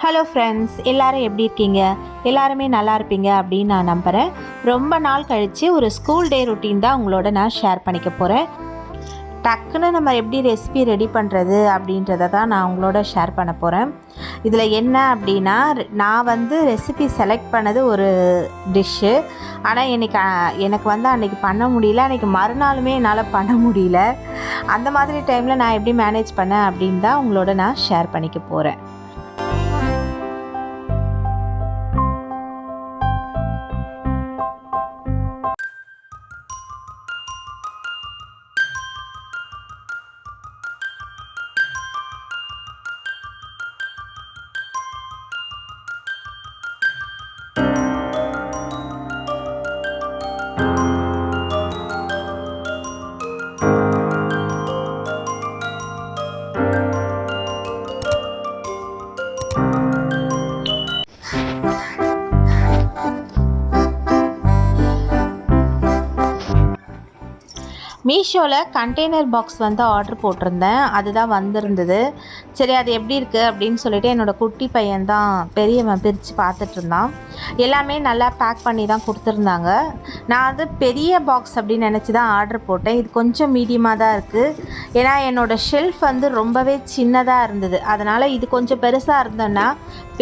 Hello friends, எல்லோரும் எப்படி இருக்கீங்க? எல்லாருமே நல்லா இருப்பீங்க அப்படின்னு நான் நம்புகிறேன். ரொம்ப நாள் கழித்து ஒரு ஸ்கூல் டே ரொட்டீன் தான் உங்களோட நான் ஷேர் பண்ணிக்க போகிறேன். டக்குன்னு நம்ம எப்படி ரெசிபி ரெடி பண்ணுறது அப்படின்றத தான் நான் உங்களோட ஷேர் பண்ண போகிறேன். இதில் என்ன அப்படின்னா, நான் ரெசிபி செலக்ட் பண்ணது ஒரு டிஷ்ஷு. ஆனால் எனக்கு அன்றைக்கி பண்ண முடியல. அன்றைக்கி மறுநாளுமே என்னால் பண்ண முடியல. அந்த மாதிரி டைமில் நான் எப்படி மேனேஜ் பண்ணேன் அப்படின்னு தான் உங்களோட நான் ஷேர் பண்ணிக்க போகிறேன். மீஷோவில் கண்டெய்னர் பாக்ஸ் ஆர்டர் போட்டிருந்தேன். அதுதான் வந்திருந்தது. சரி, அது எப்படி இருக்குது அப்படின்னு சொல்லிட்டு என்னோடய குட்டி பையன்தான் பெரியவன் பிரித்து பார்த்துட்ருந்தான். எல்லாமே நல்லா பேக் பண்ணி தான் கொடுத்துருந்தாங்க. நான் பெரிய பாக்ஸ் அப்படின்னு நினச்சி தான் ஆர்டர் போட்டேன். இது கொஞ்சம் மீடியமாக தான் இருக்குது. ஏன்னா என்னோடய ஷெல்ஃப் ரொம்பவே சின்னதாக இருந்தது. அதனால் இது கொஞ்சம் பெருசாக இருந்தோன்னா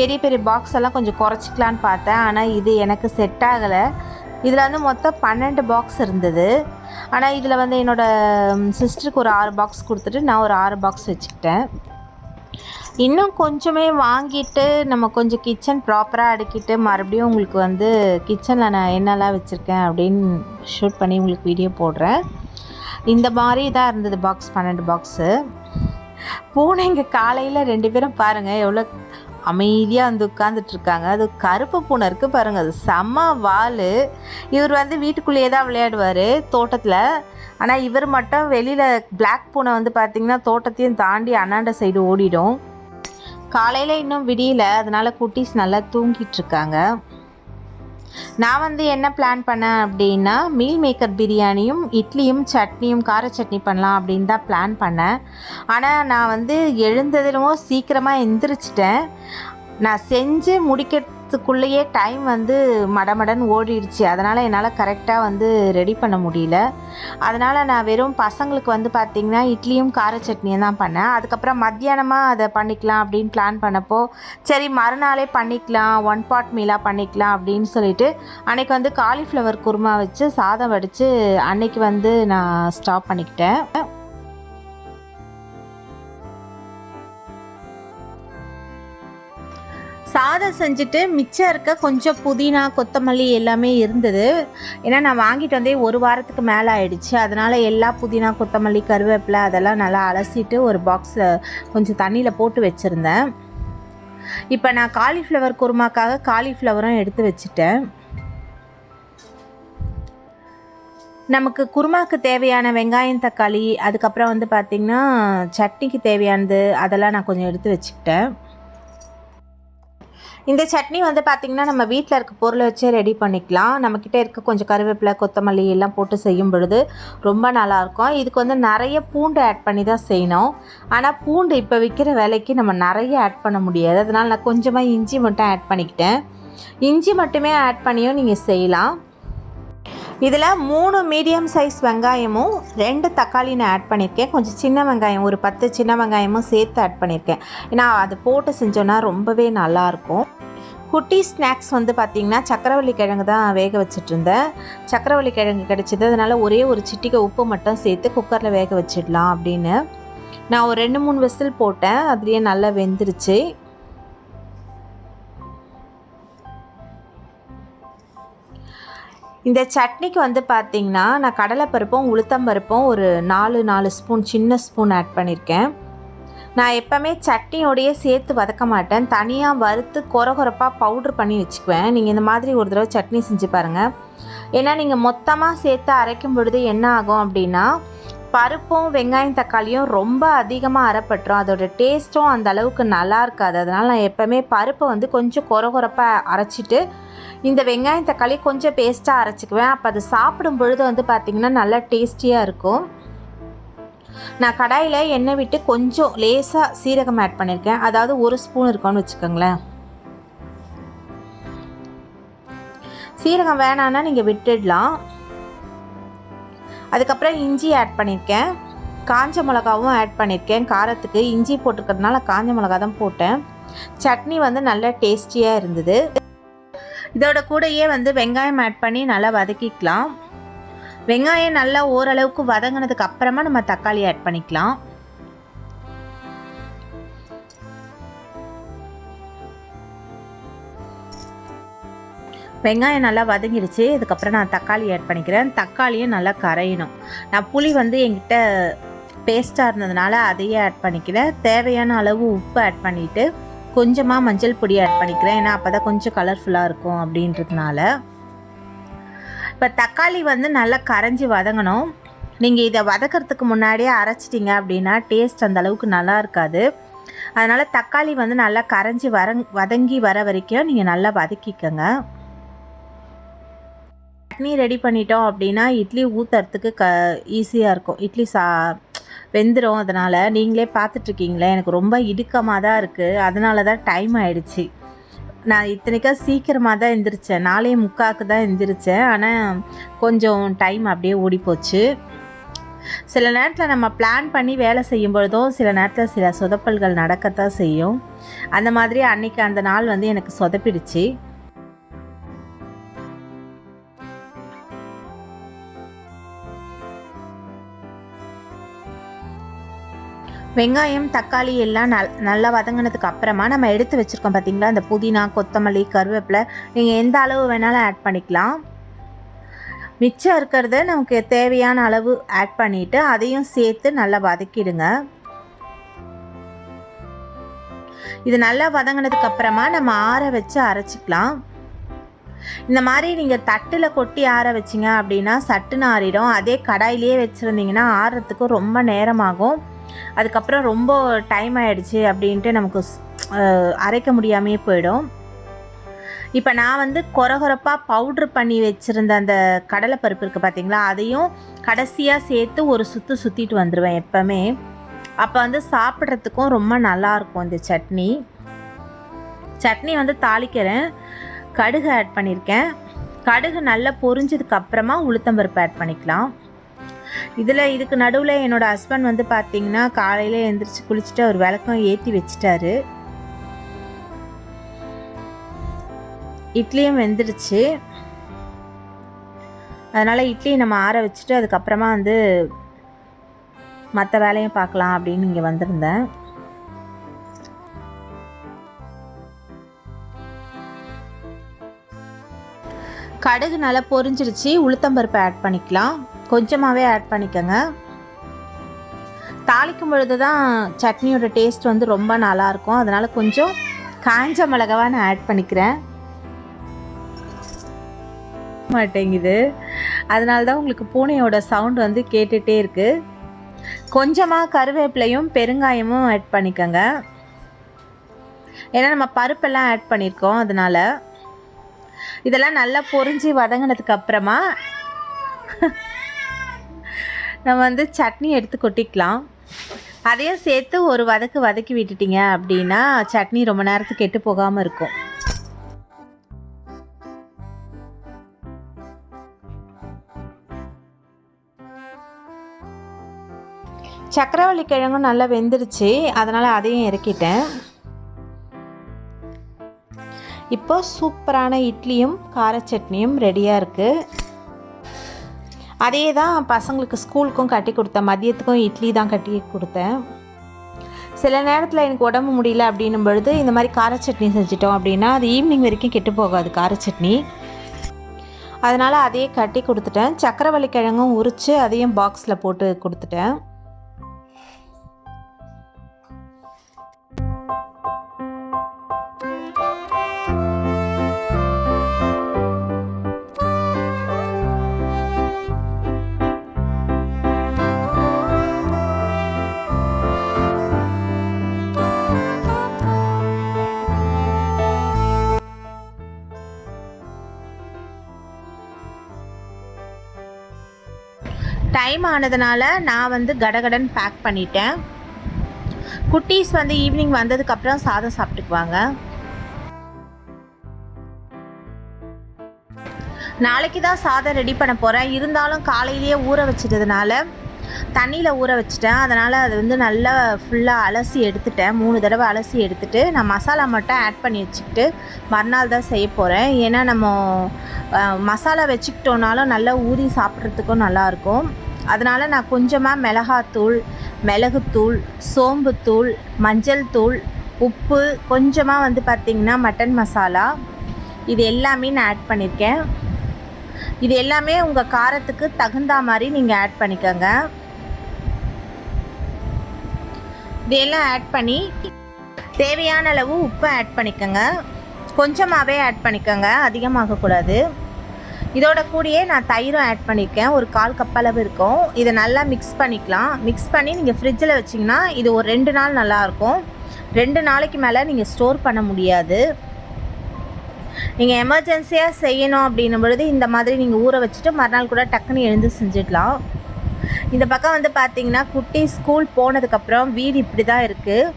பெரிய பெரிய பாக்ஸ் எல்லாம் கொஞ்சம் குறைச்சிக்கலான்னு பார்த்தேன். ஆனால் இது எனக்கு செட் ஆகலை. இதில் மொத்தம் 12 பாக்ஸ் இருந்தது. ஆனால் இதில் என்னோடய சிஸ்டருக்கு ஒரு 6 பாக்ஸ் கொடுத்துட்டு நான் ஒரு 6 பாக்ஸ் வச்சுக்கிட்டேன். இன்னும் கொஞ்சமே வாங்கிட்டு நம்ம கொஞ்சம் கிச்சன் ப்ராப்பராக அடுக்கிட்டு மறுபடியும் உங்களுக்கு கிச்சனில் நான் என்னெல்லாம் வச்சுருக்கேன் அப்படின்னு ஷூட் பண்ணி உங்களுக்கு வீடியோ போடுறேன். இந்த மாதிரி தான் இருந்தது பாக்ஸ், 12 பாக்ஸு. பூனைங்க காலையில் 2 பேரும் பாருங்கள் எவ்வளோ அமைதியாக உட்காந்துட்ருக்காங்க. அது கருப்பு பூனை இருக்குது பாருங்கள், அது செம்ம வால். இவர் வீட்டுக்குள்ளேயே தான் விளையாடுவார் தோட்டத்தில். ஆனால் இவர் மட்டும் வெளியில் பிளாக் பூனை பார்த்திங்கன்னா தோட்டத்தையும் தாண்டி அண்ணாண்ட சைடு ஓடிடும். காலையில் இன்னும் விடியல, அதனால் குட்டீஸ் நல்லா தூங்கிட்டுருக்காங்க. நான் என்ன பிளான் பண்ணேன் அப்படின்னா, மீல் மேக்கர் பிரியாணியும் இட்லியும் சட்னியும் கார சட்னி பண்ணலாம் அப்படின்னு தான் பிளான் பண்ணேன். ஆனால் நான் எழுந்ததுலமோ சீக்கிரமாக எந்திரிச்சிட்டேன். நான் செஞ்சு முடிக்கிறதுக்குள்ளேயே டைம் மடமடன் ஓடிடுச்சு. அதனால் என்னால் கரெக்டாக ரெடி பண்ண முடியல. அதனால் நான் வெறும் பசங்களுக்கு பார்த்திங்கன்னா இட்லியும் கார சட்னியும் தான் பண்ணேன். அதுக்கப்புறம் மத்தியானமாக அதை பண்ணிக்கலாம் அப்படின்னு பிளான் பண்ணப்போ, சரி மறுநாளே பண்ணிக்கலாம், 1 pot மீலாக பண்ணிக்கலாம் அப்படின்னு சொல்லிட்டு அன்றைக்கி காலிஃப்ளவர் குருமா வச்சு சாதம் வடித்து அன்றைக்கி நான் ஸ்டாப் பண்ணிக்கிட்டேன். சாதம் செஞ்சுட்டு மிச்சம் இருக்க கொஞ்சம் புதினா கொத்தமல்லி எல்லாமே இருந்தது. ஏன்னா நான் வாங்கிட்டு ஒரு வாரத்துக்கு மேலே ஆயிடுச்சு. அதனால் எல்லா புதினா கொத்தமல்லி கருவேப்பிலை அதெல்லாம் நல்லா அலசிட்டு ஒரு பாக்ஸில் கொஞ்சம் தண்ணியில் போட்டு வச்சுருந்தேன். இப்போ நான் காலிஃப்ளவர் குருமாக்காக காலிஃப்ளவரும் எடுத்து வச்சுட்டேன். நமக்கு குருமாவுக்கு தேவையான வெங்காயம் தக்காளி அதுக்கப்புறம் பார்த்திங்கன்னா சட்னிக்கு தேவையானது அதெல்லாம் நான் கொஞ்சம் எடுத்து வச்சுக்கிட்டேன். இந்த சட்னி பார்த்திங்கன்னா நம்ம வீட்டில் இருக்க பொருளை வச்சே ரெடி பண்ணிக்கலாம். நம்மக்கிட்ட இருக்க கொஞ்சம் கருவேப்பிலை கொத்தமல்லி எல்லாம் போட்டு செய்யும் பொழுது ரொம்ப நல்லாயிருக்கும். இதுக்கு நிறைய பூண்டு ஆட் பண்ணி தான் செய்யணும். ஆனால் பூண்டு இப்போ விற்கிற விலைக்கு நம்ம நிறைய ஆட் பண்ண முடியாது. அதனால் நான் கொஞ்சமாக இஞ்சி மட்டும் ஆட் பண்ணிக்கிட்டேன். இஞ்சி மட்டுமே ஆட் பண்ணியும் நீங்கள் செய்யலாம். இதில் 3 மீடியம் சைஸ் வெங்காயமும் 2 தக்காளி நான் ஆட் பண்ணியிருக்கேன். கொஞ்சம் சின்ன வெங்காயம் ஒரு 10 சின்ன வெங்காயமும் சேர்த்து ஆட் பண்ணியிருக்கேன். ஏன்னா அது போட்டு செஞ்சோன்னா ரொம்பவே நல்லாயிருக்கும். குட்டி ஸ்நாக்ஸ் பார்த்திங்கன்னா சக்கரவள்ளி கிழங்கு தான் வேக வச்சிட்ருந்தேன். சக்கரவள்ளி கிழங்கு கிடச்சிது. அதனால் ஒரே ஒரு சிட்டிகை உப்பு மட்டும் சேர்த்து குக்கரில் வேக வச்சிடலாம் அப்படின்னு நான் ஒரு 2-3 விசில் போட்டேன். அதுலேயே நல்லா வெந்துருச்சு. இந்த சட்னிக்கு பார்த்திங்கன்னா நான் கடலைப்பருப்பும் உளுத்தம்பருப்பும் ஒரு 4 ஸ்பூன் சின்ன ஸ்பூன் ஆட் பண்ணியிருக்கேன். நான் எப்போவுமே சட்னியோடையே சேர்த்து வதக்க மாட்டேன். தனியாக வறுத்து கொரகொரப்பாக பவுட்ரு பண்ணி வச்சுக்குவேன். நீங்கள் இந்த மாதிரி ஒரு தடவை சட்னி செஞ்சு பாருங்கள். ஏன்னா நீங்கள் மொத்தமாக சேர்த்து அரைக்கும் பொழுது என்ன ஆகும் அப்படின்னா, பருப்பும் வெங்காயம் தக்காளியும் ரொம்ப அதிகமாக அரைப்பட்டுரும். அதோடய டேஸ்ட்டும் அந்த அளவுக்கு நல்லா இருக்காது. அதனால் நான் எப்போவுமே பருப்பை கொஞ்சம் கொரகொரப்பாக அரைச்சிட்டு இந்த வெங்காயம் தக்காளி கொஞ்சம் பேஸ்ட்டாக அரைச்சிக்குவேன். அப்போ அது சாப்பிடும் பொழுது பார்த்திங்கன்னா நல்லா டேஸ்டியாக இருக்கும். நான் கடாயில் எண்ணெய் விட்டு கொஞ்சம் லேசாக சீரகம் ஆட் பண்ணியிருக்கேன். அதாவது 1 ஸ்பூன் இருக்கும்னு வச்சுக்கோங்களேன். சீரகம் வேணான்னா நீங்கள் விட்டுடலாம். அதுக்கப்புறம் இஞ்சி ஆட் பண்ணியிருக்கேன், காஞ்ச மிளகாவும் ஆட் பண்ணியிருக்கேன். காரத்துக்கு இஞ்சி போட்டுக்கிறதுனால காஞ்ச மிளகா தான் போட்டேன். சட்னி வந்து நல்ல டேஸ்டியாக இருந்தது. இதோட கூடயே வந்து வெங்காயம் ஆட் பண்ணி நல்லா வதக்கிக்கலாம். வெங்காயம் நல்லா ஓரளவுக்கு வதங்கினதுக்கு அப்புறமா நம்ம தக்காளி ஆட் பண்ணிக்கலாம். வெங்காயம் நல்லா வதங்கிடுச்சு. இதுக்கப்புறம் நான் தக்காளி ஆட் பண்ணிக்கிறேன். தக்காளியும் நல்லா கரையணும். நான் புளி வந்து என்கிட்ட பேஸ்ட்டாக இருந்ததுனால அதையே ஆட் பண்ணிக்கிறேன். தேவையான அளவு உப்பு ஆட் பண்ணிவிட்டு கொஞ்சமாக மஞ்சள் பொடி ஆட் பண்ணிக்கிறேன். ஏன்னா அப்போ தான் கொஞ்சம் கலர்ஃபுல்லாக இருக்கும் அப்படின்றதுனால. இப்போ தக்காளி வந்து நல்லா கரைஞ்சி வதங்கணும். நீங்கள் இதை வதக்கிறதுக்கு முன்னாடியே அரைச்சிட்டிங்க அப்படின்னா டேஸ்ட் அந்த அளவுக்கு நல்லா இருக்காது. அதனால் தக்காளி வந்து நல்லா கரைஞ்சி வதங்கி வர வரைக்கும் நீங்கள் நல்லா வதக்கிக்கங்க. சட்னி ரெடி பண்ணிட்டோம் அப்படின்னா இட்லி ஊற்றுறதுக்கு ஈஸியாக இருக்கும். இட்லி வெந்துடும். அதனால் நீங்களே பார்த்துட்ருக்கீங்களே எனக்கு ரொம்ப இடுக்கமாக தான் இருக்குது. அதனால தான் டைம் ஆகிடுச்சி. நான் இத்தனைக்கும் சீக்கிரமாக தான் எழுந்திரிச்சேன். 4:45 தான் எழுந்திரிச்சேன். ஆனால் கொஞ்சம் டைம் அப்படியே ஓடிப்போச்சு. சில நேரத்தில் நம்ம பிளான் பண்ணி வேலை செய்யும் பொழுதும் சில நேரத்தில் சில சொதப்பல்கள் நடக்கத்தான் செய்யும். அந்த மாதிரி அன்றைக்கி அந்த நாள் வந்து எனக்கு சொதப்பிடுச்சு. வெங்காயம் தக்காளி எல்லாம் நல்லா வதங்கினதுக்கு அப்புறமா நம்ம எடுத்து வச்சுருக்கோம் பார்த்திங்களா, இந்த புதினா கொத்தமல்லி கருவேப்பிலை நீங்கள் எந்த அளவு வேணாலும் ஆட் பண்ணிக்கலாம். மிச்சம் இருக்கிறத நமக்கு தேவையான அளவு ஆட் பண்ணிவிட்டு அதையும் சேர்த்து நல்லா வதக்கிடுங்க. இது நல்லா வதங்கினதுக்கு அப்புறமா நம்ம ஆற வச்சு அரைச்சிக்கலாம். இந்த மாதிரி நீங்கள் தட்டில் கொட்டி ஆற வச்சிங்க அப்படின்னா சட்டுன்னு ஆறிடும். அதே கடாயிலே வச்சுருந்தீங்கன்னா ஆறுறதுக்கு ரொம்ப நேரமாகும். அதுக்கப்புறம் ரொம்ப டைம் ஆகிடுச்சு அப்படின்ட்டு நமக்கு அரைக்க முடியாமையே போயிடும். இப்போ நான் வந்து கொரகொரப்பாக பவுட்ரு பண்ணி வச்சுருந்த அந்த கடலைப்பருப்பு இருக்குது பார்த்திங்களா, அதையும் கடைசியாக சேர்த்து ஒரு சுற்றிட்டு வந்துடுவேன் எப்போவுமே. அப்போ வந்து சாப்பிட்றதுக்கும் ரொம்ப நல்லாயிருக்கும் இந்த சட்னி வந்து தாளிக்கிறேன். கடுகு ஆட் பண்ணியிருக்கேன். கடுகு நல்லா பொரிஞ்சதுக்கப்புறமா உளுத்தம்பருப்பு ஆட் பண்ணிக்கலாம். இதுக்கு நடுவில் என்னோடய ஹஸ்பண்ட் வந்து பார்த்திங்கன்னா காலையில் எழுந்திரிச்சு குளிச்சுட்டு அவர் விளக்கம் ஏற்றி வச்சிட்டாரு. இட்லியும் வெந்துடுச்சு. அதனால் இட்லி நம்ம ஆற வச்சுட்டு அதுக்கப்புறமா வந்து மற்ற வேலையும் பார்க்கலாம் அப்படின்னு இங்கே வந்திருந்தேன். கடுகு நல்லா பொரிஞ்சிடுச்சு. உளுத்தம்பருப்பை ஆட் பண்ணிக்கலாம். கொஞ்சமாகவே ஆட் பண்ணிக்கோங்க. தாளிக்கும் பொழுது தான் சட்னியோட டேஸ்ட் வந்து ரொம்ப நல்லாயிருக்கும். அதனால் கொஞ்சம் காஞ்ச மிளகாவை நான் ஆட் பண்ணிக்கிறேன். மாட்டேங்குது, அதனால தான் உங்களுக்கு பூனையோட சவுண்ட் வந்து கேட்டுகிட்டே இருக்குது. கொஞ்சமாக கருவேப்பிலையும் பெருங்காயமும் ஆட் பண்ணிக்கோங்க. ஏன்னா நம்ம பருப்பெல்லாம் ஆட் பண்ணியிருக்கோம். அதனால் இதெல்லாம் நல்லா பொரிஞ்சு வதங்கினதுக்கு அப்புறமா நம்ம வந்து சட்னி எடுத்து கொட்டிக்கலாம். அதையும் சேர்த்து ஒரு வதக்கி விட்டுட்டிங்க அப்படின்னா சட்னி ரொம்ப நேரத்துக்கு கெட்டு போகாமல் இருக்கும். சக்கரவள்ளி கிழங்கும் நல்லா வெந்துருச்சு. அதனால் அதையும் இறக்கிட்டேன். இப்போ சூப்பரான இட்லியும் கார சட்னியும் ரெடியாக இருக்குது. அதே தான் பசங்களுக்கு ஸ்கூலுக்கும் கட்டி கொடுத்தேன். மதியத்துக்கும் இட்லி தான் கட்டி கொடுத்தேன். சில நேரத்தில் எனக்கு உடம்பு முடியல அப்படின்னும் பொழுது இந்த மாதிரி கார சட்னி செஞ்சிட்டோம் அப்படின்னா அது ஈவினிங் வரைக்கும் கெட்டு போகாது கார சட்னி. அதனால் அதையே கட்டி கொடுத்துட்டேன். சக்கரவள்ளி கிழங்கும் உரித்து அதையும் பாக்ஸில் போட்டு கொடுத்துட்டேன். டைம் ஆனதுனால நான் வந்து கடகடன் பேக் பண்ணிட்டேன். குட்டீஸ் வந்து ஈவினிங் வந்ததுக்கப்புறம் சாதம் சாப்பிட்டுக்குவாங்க. நாளைக்கு தான் சாதம் ரெடி பண்ண போகிறேன். இருந்தாலும் காலையிலேயே ஊற வச்சிட்டதுனால தண்ணியில் ஊற வச்சிட்டேன். அதனால் அது வந்து நல்லா ஃபுல்லாக அலசி எடுத்துட்டேன். 3 தடவை அலசி எடுத்துகிட்டு நான் மசாலா மட்டும் ஆட் பண்ணி வச்சுக்கிட்டு மறுநாள் தான் செய்ய போகிறேன். ஏன்னா நம்ம மசாலா வச்சுக்கிட்டோன்னாலும் நல்லா ஊறி சாப்பிட்றதுக்கும் நல்லாயிருக்கும். அதனால் நான் கொஞ்சமாக மிளகாத்தூள், மிளகுத்தூள், சோம்புத்தூள், மஞ்சள் தூள், உப்பு, கொஞ்சமாக வந்து பார்த்திங்கன்னா மட்டன் மசாலா, இது எல்லாமே நான் ஆட் பண்ணியிருக்கேன். இது எல்லாமே உங்கள் காரத்துக்கு தகுந்த மாதிரி நீங்கள் ஆட் பண்ணிக்கோங்க. இதெல்லாம் ஆட் பண்ணி தேவையான அளவு உப்பை ஆட் பண்ணிக்கோங்க. கொஞ்சமாகவே ஆட் பண்ணிக்கோங்க, அதிகமாகக்கூடாது. இதோட கூடயே நான் தயிரும் ஆட் பண்ணியிருக்கேன். ஒரு 1/4 கப் அளவு இருக்கும். இதை நல்லா மிக்ஸ் பண்ணிக்கலாம். மிக்ஸ் பண்ணி நீங்கள் ஃப்ரிட்ஜில் வச்சிங்கன்னா இது ஒரு 2 நாள் நல்லாயிருக்கும். 2 நாளைக்கு மேலே நீங்கள் ஸ்டோர் பண்ண முடியாது. நீங்கள் எமர்ஜென்சியாக செய்யணும் அப்படின்னும் பொழுது இந்த மாதிரி நீங்கள் ஊற வச்சுட்டு மறுநாள் கூட டக்குன்னு எழுந்து செஞ்சிடலாம். இந்த பக்கம் வந்து பார்த்திங்கன்னா குட்டி ஸ்கூல் போனதுக்கப்புறம் வீடு இப்படி தான் இருக்குது.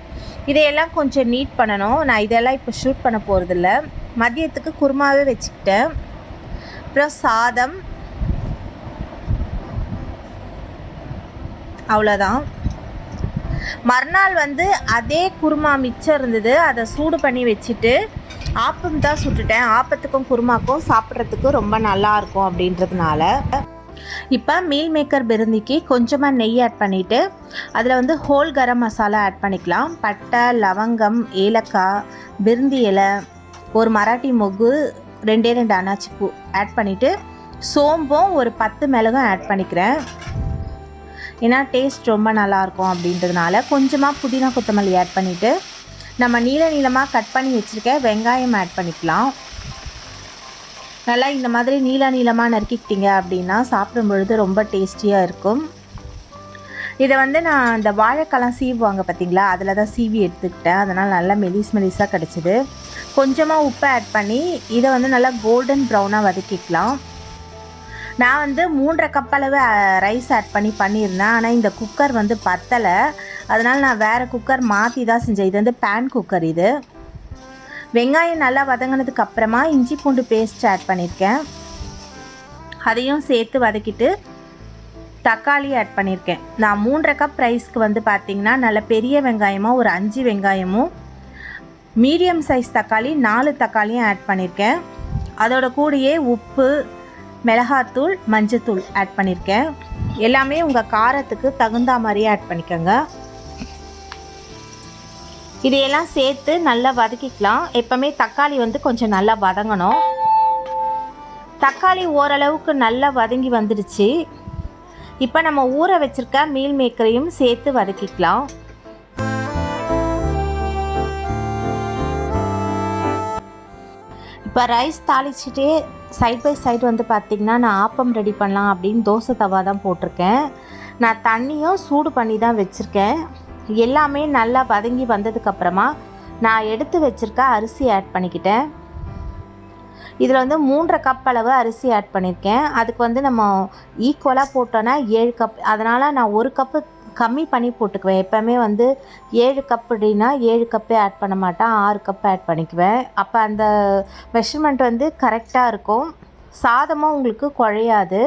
இதையெல்லாம் கொஞ்சம் நீட் பண்ணணும். நான் இதெல்லாம் இப்போ ஷூட் பண்ண போகிறதில்ல. மதியத்துக்கு குருமாவே வச்சுக்கிட்டேன். அப்புறம் சாதம், அவ்வளோதான். மறுநாள் வந்து அதே குருமா மிச்சம் இருந்தது. அதை சூடு பண்ணி வச்சுட்டு ஆப்பம் தான் சுட்டுட்டேன். ஆப்பத்துக்கும் குருமாக்கும் சாப்பிட்றதுக்கு ரொம்ப நல்லாயிருக்கும் அப்படின்றதுனால. இப்போ மீல் மேக்கர் பிரிந்திக்கு கொஞ்சமாக நெய் ஆட் பண்ணிவிட்டு அதில் வந்து ஹோல் கரம் மசாலா ஆட் பண்ணிக்கலாம். பட்டை, லவங்கம், ஏலக்காய், பிரிந்தி இலை, ஒரு மராட்டி மொகு, 2 அன்னாச்சி பூ ஆட் பண்ணிவிட்டு சோம்பும் ஒரு 10 மிளகும் ஆட் பண்ணிக்கிறேன். ஏன்னா டேஸ்ட் ரொம்ப நல்லாயிருக்கும் அப்படின்றதுனால. கொஞ்சமாக புதினா கொத்தமல்லி ஆட் பண்ணிவிட்டு நம்ம நீளமாக கட் பண்ணி வச்சுருக்க வெங்காயம் ஆட் பண்ணிக்கலாம். நல்லா இந்த மாதிரி நீளமாக நறுக்கிக்கிட்டீங்க அப்படின்னா சாப்பிடும் பொழுது ரொம்ப டேஸ்டியாக இருக்கும். இதை வந்து நான் இந்த வாழைக்காலம் சீவுவாங்க பார்த்தீங்களா, அதில் தான் சீவி எடுத்துக்கிட்டேன். அதனால் நல்லா மெலிசாக கிடச்சிது. கொஞ்சமாக உப்பு ஆட் பண்ணி இதை வந்து நல்லா கோல்டன் ப்ரௌனாக வதக்கிக்கலாம். நான் வந்து 3.5 கப் அளவு ரைஸ் ஆட் பண்ணியிருந்தேன். ஆனால் இந்த குக்கர் வந்து பத்தலை. அதனால் நான் வேறு குக்கர் மாற்றி தான் செஞ்சேன். இது வந்து பேன் குக்கர். இது வெங்காயம் நல்லா வதங்கினதுக்கு அப்புறமா இஞ்சி பூண்டு பேஸ்ட் ஆட் பண்ணியிருக்கேன். அதையும் சேர்த்து வதக்கிட்டு தக்காளி ஆட் பண்ணியிருக்கேன். நான் 3.5 கப் ரைஸ்க்கு வந்து பார்த்திங்கன்னா நல்ல பெரிய வெங்காயமாக ஒரு 5 வெங்காயமும், மீடியம் சைஸ் தக்காளி 4 தக்காளியும் ஆட் பண்ணியிருக்கேன். அதோட கூடயே உப்பு, மிளகாத்தூள், மஞ்சத்தூள் ஆட் பண்ணியிருக்கேன். எல்லாமே உங்கள் காரத்துக்கு தகுந்த மாதிரியே ஆட் பண்ணிக்கோங்க. இதையெல்லாம் சேர்த்து நல்லா வதக்கிக்கலாம். எப்போவுமே தக்காளி வந்து கொஞ்சம் நல்லா வதங்கணும். தக்காளி ஓரளவுக்கு நல்லா வதங்கி வந்துடுச்சு. இப்போ நம்ம ஊற வச்சுருக்க மீல் மேக்கரையும் சேர்த்து வதக்கிக்கலாம். இப்போ ரைஸ் தாளிச்சிட்டே சைட் பை சைடு வந்து பார்த்திங்கன்னா நான் ஆப்பம் ரெடி பண்ணலாம் அப்படின்னு தோசை தவா தான் போட்டிருக்கேன். நான் தண்ணியும் சூடு பண்ணி தான் வச்சுருக்கேன். எல்லாமே நல்லா வதங்கி வந்ததுக்கப்புறமா நான் எடுத்து வச்சுருக்க அரிசி ஆட் பண்ணிக்கிட்டேன். இதில் வந்து 3.5 கப் அளவு அரிசி ஆட் பண்ணியிருக்கேன். அதுக்கு வந்து நம்ம ஈக்குவலாக போட்டோன்னா 7 கப். அதனால் நான் 1 கப்பு கம்மி பண்ணி போட்டுக்குவேன். எப்போவுமே வந்து 7 கப் அப்படின்னா 7 கப்பே ஆட் பண்ண மாட்டேன், 6 கப் ஆட் பண்ணிக்குவேன். அப்போ அந்த மெஷர்மெண்ட் வந்து கரெக்டாக இருக்கும். சாதமும் உங்களுக்கு குழையாது.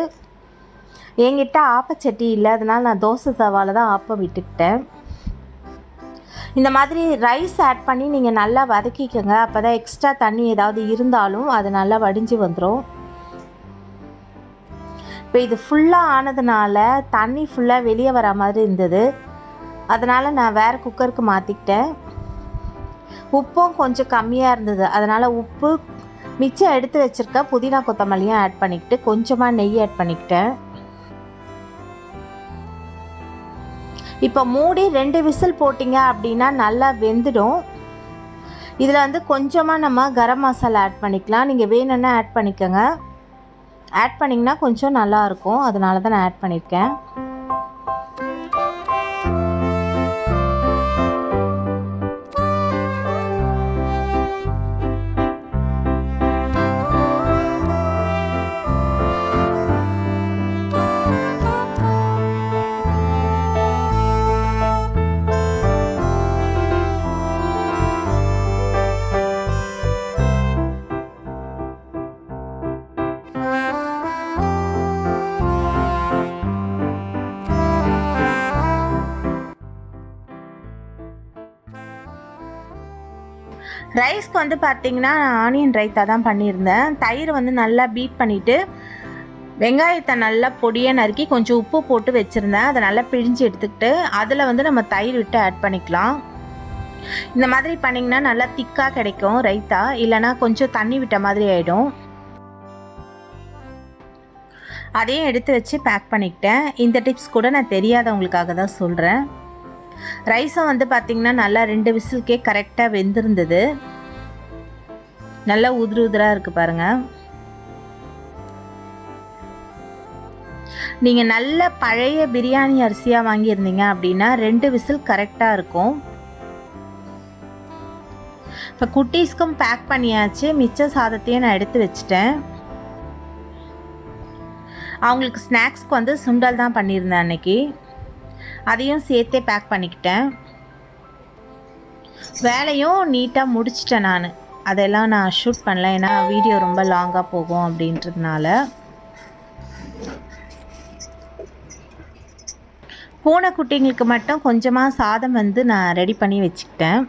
என்கிட்ட ஆப்பச்சட்டி இல்லை, அதனால் நான் தோசை தவாவில் தான் ஆப்பம் விட்டுக்கிட்டேன். இந்த மாதிரி ரைஸ் ஆட் பண்ணி நீங்கள் நல்லா வதக்கிக்கோங்க. அப்போ தான் எக்ஸ்ட்ரா தண்ணி ஏதாவது இருந்தாலும் அது நல்லா வடிஞ்சு வந்துடும். இப்போ இது ஃபுல்லாக ஆனதுனால தண்ணி ஃபுல்லாக வெளியே வர மாதிரி இருந்தது. அதனால் நான் வேறு குக்கருக்கு மாற்றிக்கிட்டேன். உப்பும் கொஞ்சம் கம்மியாக இருந்தது. அதனால் உப்பு மிச்சம் எடுத்து வச்சுருக்க புதினா கொத்தமல்லியும் ஆட் பண்ணிக்கிட்டு கொஞ்சமாக நெய் ஆட் பண்ணிக்கிட்டேன். இப்போ மூடி 2 விசில் போட்டிங்க அப்படின்னா நல்லா வெந்துடும். இதில் வந்து கொஞ்சமாக நம்ம கரம் மசாலா ஆட் பண்ணிக்கலாம். நீங்கள் வேணும்னா ஆட் பண்ணிக்கோங்க. ஆட் பண்ணிங்கன்னா கொஞ்சம் நல்லாயிருக்கும். அதனால தான் நான் ஆட் பண்ணியிருக்கேன். ரைஸ்க்கு வந்து பார்த்திங்கன்னா ஆனியன் ரைத்தா தான் பண்ணியிருந்தேன். தயிர் வந்து நல்லா பீட் பண்ணிவிட்டு வெங்காயத்தை நல்லா பொடியாக நறுக்கி கொஞ்சம் உப்பு போட்டு வச்சுருந்தேன். அதை நல்லா பிழிஞ்சு எடுத்துக்கிட்டு அதில் வந்து நம்ம தயிர் விட்டு ஆட் பண்ணிக்கலாம். இந்த மாதிரி பண்ணிங்கன்னா நல்லா திக்காக கிடைக்கும் ரைத்தா, இல்லைனா கொஞ்சம் தண்ணி விட்ட மாதிரி ஆகிடும். அதையும் எடுத்து வச்சு பேக் பண்ணிக்கிட்டேன். இந்த டிப்ஸ் கூட நான் தெரியாதவங்களுக்காக தான் சொல்கிறேன். ரைஸும் வந்து பார்த்திங்கன்னா நல்லா 2 விசிலுக்கே கரெக்டாக வெந்திருந்தது. நல்லா உதிராக இருக்குது பாருங்கள். நீங்கள் நல்ல பழைய பிரியாணி அரிசியாக வாங்கியிருந்தீங்க அப்படின்னா 2 விசில் கரெக்டாக இருக்கும். இப்போ குட்டீஸ்க்கும் பேக் பண்ணியாச்சு. மிச்ச சாதத்தையும் நான் எடுத்து வச்சுட்டேன். அவங்களுக்கு ஸ்நாக்ஸ்க்கு வந்து சுண்டல் தான் பண்ணியிருந்தேன் அன்னைக்கு. அதையும் சேர்த்தே பேக் பண்ணிக்கிட்டேன். வேலையும் நீட்டாக முடிச்சிட்டேன் நான். அதெல்லாம் நான் ஷூட் பண்ணல, ஏன்னா வீடியோ ரொம்ப லாங்காக போகும் அப்படின்றதுனால. பூனைக்குட்டிங்களுக்கு மட்டும் கொஞ்சமாக சாதம் வந்து நான் ரெடி பண்ணி வச்சுக்கிட்டேன்.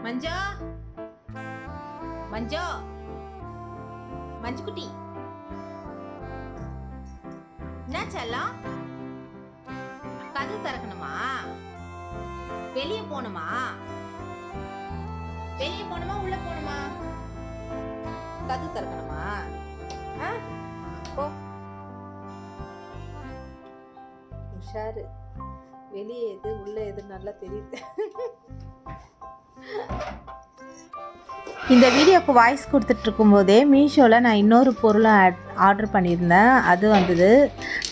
மஞ்சா மஞ்சா மஞ்சுக்குட்டி என்ன செல்லம், கதவு திறக்கணுமா? வெளியே போகணுமா? வெளியே போகணுமா உள்ள போகணுமா? கதவு திறக்கணுமா? உஷாரு, வெளியே எது உள்ள எது நல்லா தெரியுது. இந்த வீடியோக்கு வாய்ஸ் கொடுத்துட்ருக்கும் போதே மீஷோவில் நான் இன்னொரு பொருளை ஆர்டர் பண்ணியிருந்தேன். அது வந்தது.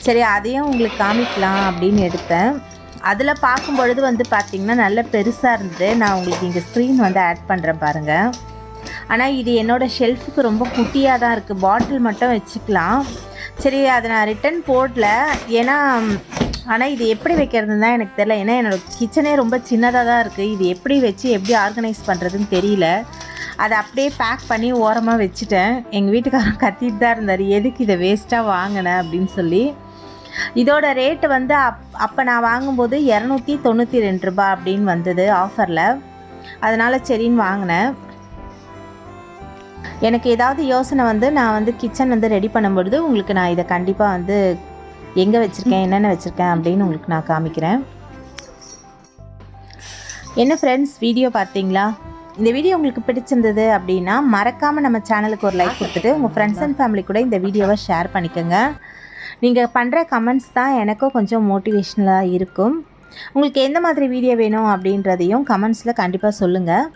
சரி, அதையும் உங்களுக்கு காமிக்கலாம் அப்படின்னு எடுத்தேன். அதில் பார்க்கும்பொழுது வந்து பார்த்திங்கன்னா நல்ல பெருசாக இருந்தது. நான் உங்களுக்கு இங்கே ஸ்க்ரீன் வந்து ஆட் பண்ணுறேன் பாருங்கள். ஆனால் இது என்னோடய ஷெல்ஃபுக்கு ரொம்ப குட்டியாக தான் இருக்குது. பாட்டில் மட்டும் வச்சுக்கலாம். சரி, அதை நான் ரிட்டன் போடல. ஏன்னா ஆனால் இது எப்படி வைக்கிறதுன்னு தான் எனக்கு தெரியல. ஏன்னா என்னோடய கிச்சனே ரொம்ப சின்னதாக தான் இருக்குது. இது எப்படி வச்சு எப்படி ஆர்கனைஸ் பண்ணுறதுன்னு தெரியல. அதை அப்படியே பேக் பண்ணி ஓரமாக வச்சுட்டேன். எங்கள் வீட்டுக்காரன் கத்திட்டு தான் இருந்தார், எதுக்கு இதை வேஸ்ட்டாக வாங்கினேன் அப்படின்னு சொல்லி. இதோட ரேட்டு வந்து அப்போ நான் வாங்கும்போது 292 ரூபா அப்படின்னு வந்தது ஆஃபரில். அதனால் சரின்னு வாங்கினேன். எனக்கு ஏதாவது யோசனை வந்து நான் வந்து கிச்சன் வந்து ரெடி பண்ணும்பொழுது உங்களுக்கு நான் இதை கண்டிப்பாக வந்து எங்கே வச்சுருக்கேன், என்னென்ன வச்சுருக்கேன் அப்படின்னு உங்களுக்கு நான் காமிக்கிறேன். என்ன ஃப்ரெண்ட்ஸ், வீடியோ பார்த்தீங்களா? இந்த வீடியோ உங்களுக்கு பிடிச்சிருந்தது அப்படின்னா மறக்காமல் நம்ம சேனலுக்கு ஒரு லைக் கொடுத்துட்டு உங்கள் ஃப்ரெண்ட்ஸ் அண்ட் ஃபேமிலி கூட இந்த வீடியோவை ஷேர் பண்ணிக்கோங்க. நீங்கள் பண்ணுற கமெண்ட்ஸ் தான் எனக்கும் கொஞ்சம் மோட்டிவேஷ்னலாக இருக்கும். உங்களுக்கு எந்த மாதிரி வீடியோ வேணும் அப்படின்றதையும் கமெண்ட்ஸில் கண்டிப்பாக சொல்லுங்கள்.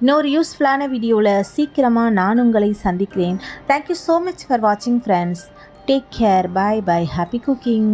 இன்னொரு யூஸ்ஃபுல்லான வீடியோவில் சீக்கிரமாக நான் உங்களை சந்திக்கிறேன். தேங்க்யூ ஸோ மச் ஃபார் வாட்சிங் friends. Take care. Bye bye. Happy cooking.